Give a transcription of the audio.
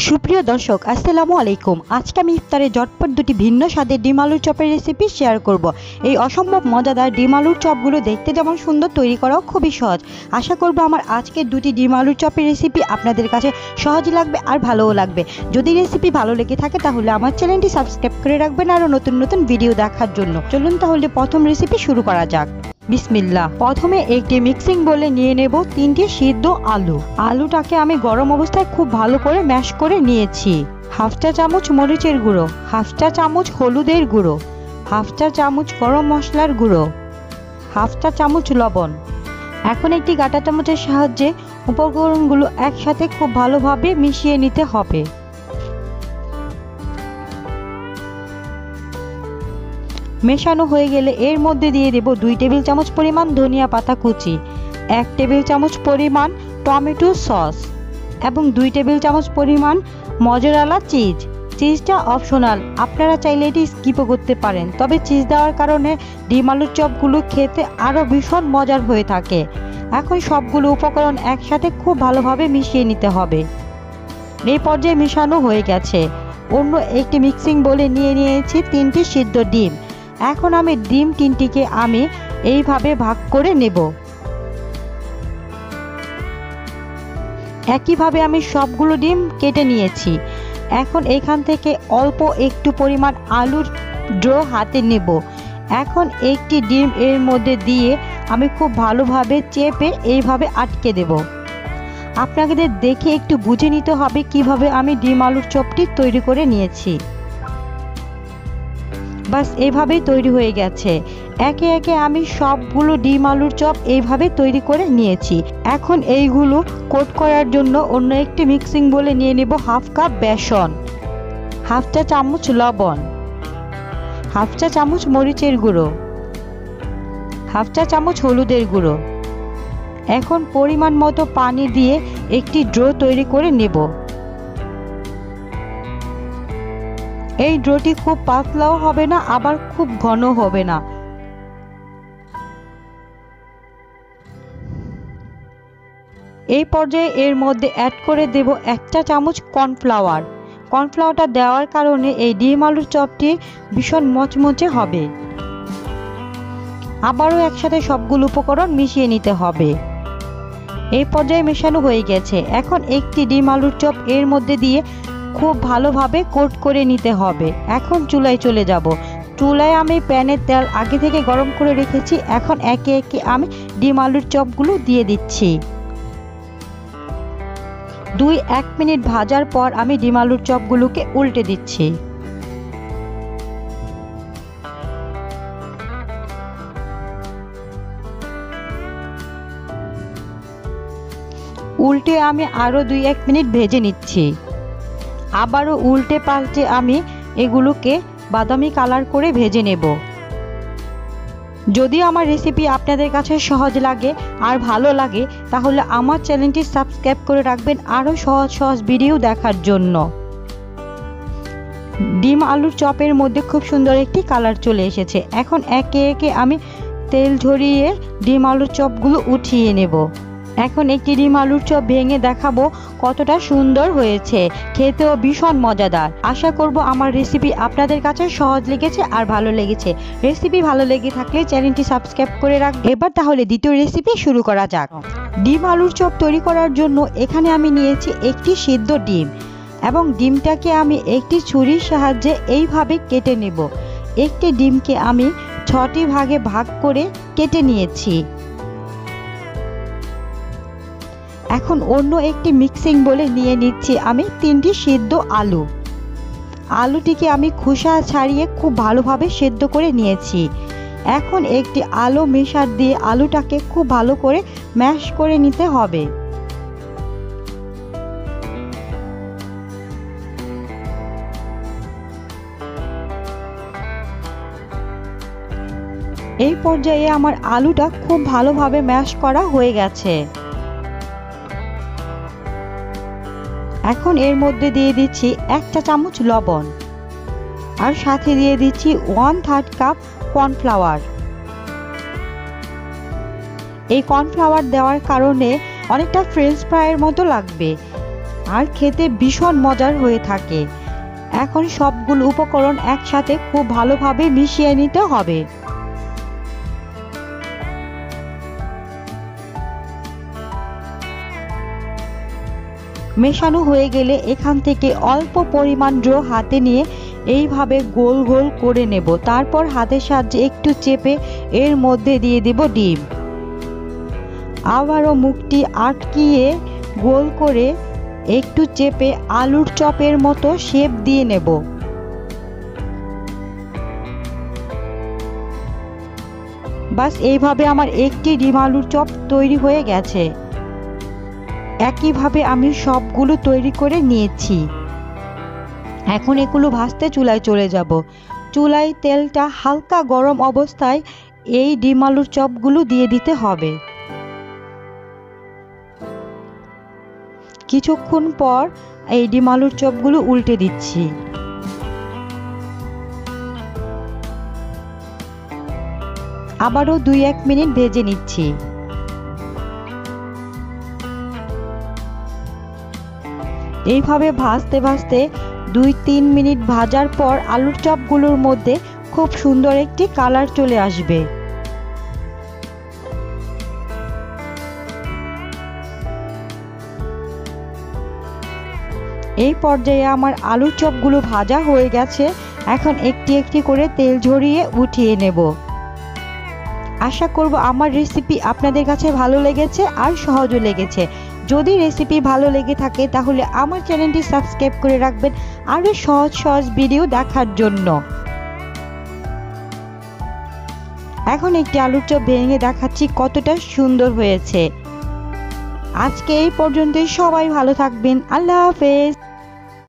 সুপ্রিয় দর্শক আসসালামু আলাইকুম। আজকে আমি ইফতারে ঝটপট দুটি ভিন্ন স্বাদের ডিম আলুর চপের রেসিপি শেয়ার করব। এই অসম্ভব মজাদার ডিম আলুর চপগুলো দেখতে যেমন সুন্দর, তৈরি করাও খুবই সহজ। আশা করব আমার আজকের দুটি ডিম আলুর চপের রেসিপি আপনাদের কাছে সহজ লাগবে আর ভালোও লাগবে। যদি রেসিপি ভালো লেগে থাকে তাহলে আমার চ্যানেলটি সাবস্ক্রাইব করে রাখবেন আরও নতুন নতুন ভিডিও দেখার জন্য। চলুন তাহলে প্রথম রেসিপি শুরু করা যাক। বিসমিল্লাহ। প্রথমে একটি মিক্সিং বোলে নিয়ে নেব 3টি সিদ্ধ আলু। আলুটাকে আমি গরম অবস্থায় খুব ভালো করে ম্যাশ করে নিয়েছি। হাফ চা চামচ মরিচের গুঁড়ো, হাফ চা চামচ হলুদের গুঁড়ো, হাফ চা চামচ গরম মশলার গুঁড়ো, হাফ চা চামচ লবণ। এখন একটি কাঁটা চামচের সাহায্যে উপকরণগুলো একসাথে খুব ভালোভাবে মিশিয়ে নিতে হবে। মেশানো হয়ে গেলে এর মধ্যে দিয়ে দেব 2 টেবিল চামচ পরিমাণ ধনিয়া পাতা কুচি, 1 টেবিল চামচ পরিমাণ টমেটো সস এবং 2 টেবিল চামচ পরিমাণ মজেরালা চিজ। চিজটা অপশনাল, আপনারা চাইলে এটি স্কিপও করতে পারেন, তবে চিজ দেওয়ার কারণে ডিম আলুর চপগুলো খেতে আরও ভীষণ মজার হয়ে থাকে। এখন সবগুলো উপকরণ একসাথে খুব ভালোভাবে মিশিয়ে নিতে হবে। এই পর্যায়ে মেশানো হয়ে গেছে। অন্য একটি মিক্সিং বোলে নিয়ে নিয়েছি 3টি সিদ্ধ ডিম। এখন আমি ডিম 3টিকে আমি এইভাবে ভাগ করে নেব। একইভাবে আমি সবগুলো ডিম কেটে নিয়েছি। এখন এখান থেকে অল্প একটু পরিমাণ আলুর ডো হাতে নেব। এখন একটি ডিম এর মধ্যে দিয়ে আমি খুব ভালোভাবে চেপে এইভাবে আটকে দেব। আপনাদের দেখে একটু বুঝে নিতে হবে কিভাবে আমি ডিম আলুর চপটি তৈরি করে নিয়েছি। বাস এইভাবেই তৈরি হয়ে গেছে। একে একে আমি সবগুলো ডিম আলুর চপ এইভাবে তৈরি করে নিয়েছি। এখন এইগুলো কোট করার জন্য অন্য একটি মিক্সিং বোলে নিয়ে নেব হাফ কাপ বেসন, হাফ চা চামচ লবণ, হাফ চা চামচ মরিচের গুঁড়ো, হাফ চা চামচ হলুদের গুঁড়ো। এখন পরিমাণ মতো পানি দিয়ে একটি ডো তৈরি করে নেব। এই ডোটি খুব পাতলাও হবে না, আবার খুব ঘন হবে না। এই পর্যায়ে এর মধ্যে অ্যাড করে দেব 1 চা চামচ কর্নফ্লাওয়ার। কর্নফ্লাওয়ারটা দেওয়ার কারণে এই ডিম আলুর চপটি ভীষণ মচমচে হবে। আবারও একসাথে সবগুলো উপকরণ মিশিয়ে নিতে হবে। এই পর্যায়ে মেশানো হয়ে গেছে। এখন একটি ডিম আলুর চপ এর মধ্যে দিয়ে খুব ভালোভাবে কোট করে নিতে হবে। এখন চুলায় চলে যাব। চুলায় আমি প্যানের তেল আগে থেকে গরম করে রেখেছি। এখন একে একে আমি ডিম আলুর চপগুলো দিয়ে দিচ্ছি। 2-1 মিনিট ভাজার পর আমি ডিম আলুর চপগুলোকে উল্টে দিচ্ছি। উল্টে আমি আরও 2-1 মিনিট ভেজে নিচ্ছি। আবারও উল্টে পাল্টে আমি এগুলোকে বাদামি কালার করে ভেজে নেব। যদি আমার রেসিপি আপনাদের কাছে সহজ লাগে আর ভালো লাগে তাহলে আমার চ্যানেলটি সাবস্ক্রাইব করে রাখবেন আরও সহজ সহজ ভিডিও দেখার জন্য। ডিম আলুর চপের মধ্যে খুব সুন্দর একটি কালার চলে এসেছে। এখন একে একে আমি তেল ঝরিয়ে ডিম আলুর চপগুলো উঠিয়ে নেব। এখন একটি ডিম আলুর চপ ভেঙে দেখাবো কতটা সুন্দর হয়েছে, খেতেও ভীষণ মজাদার। আশা করব আমার রেসিপি আপনাদের কাছে সহজ লেগেছে আর ভালো লেগেছে। রেসিপি ভালো লেগে থাকলে চ্যানেলটি সাবস্ক্রাইব করে রাখবেন। এবার তাহলে দ্বিতীয় রেসিপি শুরু করা যাক। ডিম আলুর চপ তৈরি করার জন্য এখানে আমি নিয়েছি একটি সিদ্ধ ডিম এবং ডিমটাকে আমি একটি ছুরির সাহায্যে এইভাবে কেটে নেব। একটি ডিমকে আমি 6টি ভাগে ভাগ করে কেটে নিয়েছি। এখন অন্য একটি মিক্সিং বোলে নিয়ে নিচ্ছি আমি 3টি সিদ্ধ আলু। আলুটিকে আমি খোসা ছাড়িয়ে খুব ভালোভাবে সেদ্ধ করে নিয়েছি। এখন একটি আলু মেশার দিয়ে আলুটাকে খুব ভালো করে ম্যাশ করে নিতে হবে। এই পর্যায়ে আমার আলুটা খুব ভালোভাবে ম্যাশ করা হয়ে গেছে। এখন এর মধ্যে দিয়ে দিচ্ছি 1 চা চামচ লবণ আর সাথে দিয়ে দিচ্ছি 1/3 কাপ কর্নফ্লাওয়ার। এই কর্নফ্লাওয়ার দেওয়ার কারণে অনেকটা ফ্রেঞ্চ ফ্রাইয়ের মতো লাগবে। আর খেতে ভীষণ মজার হয়ে থাকে। এখন সবগুলো উপকরণ একসাথে খুব ভালোভাবে মিশিয়ে নিতে হবে। মেশানো হয়ে গেলে এখান থেকে অল্প পরিমাণ ডো হাতে নিয়ে এইভাবে গোল গোল করে নেব। তারপর হাতের সাহায্যে একটু চেপে এর মধ্যে দিয়ে দেব ডিম। আবারও মুখটি আটকিয়ে গোল করে একটু চেপে আলুর চপের মতো শেপ দিয়ে নেব। বাস এইভাবে আমার একটি ডিম আলুর চপ তৈরি হয়ে গেছে। একইভাবে আমি সবগুলো তৈরি করে নিয়েছি। এখন এগুলো ভাজতে চুলায় চলে যাব। চুলায় তেলটা হালকা গরম অবস্থায় এই ডিম আলুর চপগুলো দিয়ে দিতে হবে। কিছুক্ষণ পর এই ডিম আলুর চপগুলো উল্টে দিচ্ছি। আবারও 2-1 মিনিট ভেজে নিচ্ছি। এইভাবে ভাজতে ভাজতে 2-3 মিনিট ভাজার পর আলুর চপগুলোর মধ্যে খুব সুন্দর একটি কালার চলে আসবে। এই পর্যায়ে আমার আলুর চপগুলো ভাজা হয়ে গেছে। এখন একটি একটি করে তেল ঝরিয়ে উঠিয়ে নেব। আশা করব আমার রেসিপি আপনাদের কাছে ভালো লেগেছে আর সহজও লেগেছে। যদি রেসিপি ভালো লেগে থাকে তাহলে আমার চ্যানেলটি সাবস্ক্রাইব করে রাখবেন আরও সহজ সহজ ভিডিও দেখার জন্য। এখন একটি আলুর চপ ভেঙে দেখাচ্ছি কতটা সুন্দর হয়েছে। আজকে এই পর্যন্তই। সবাই ভালো থাকবেন। আল্লাহ হাফেজ।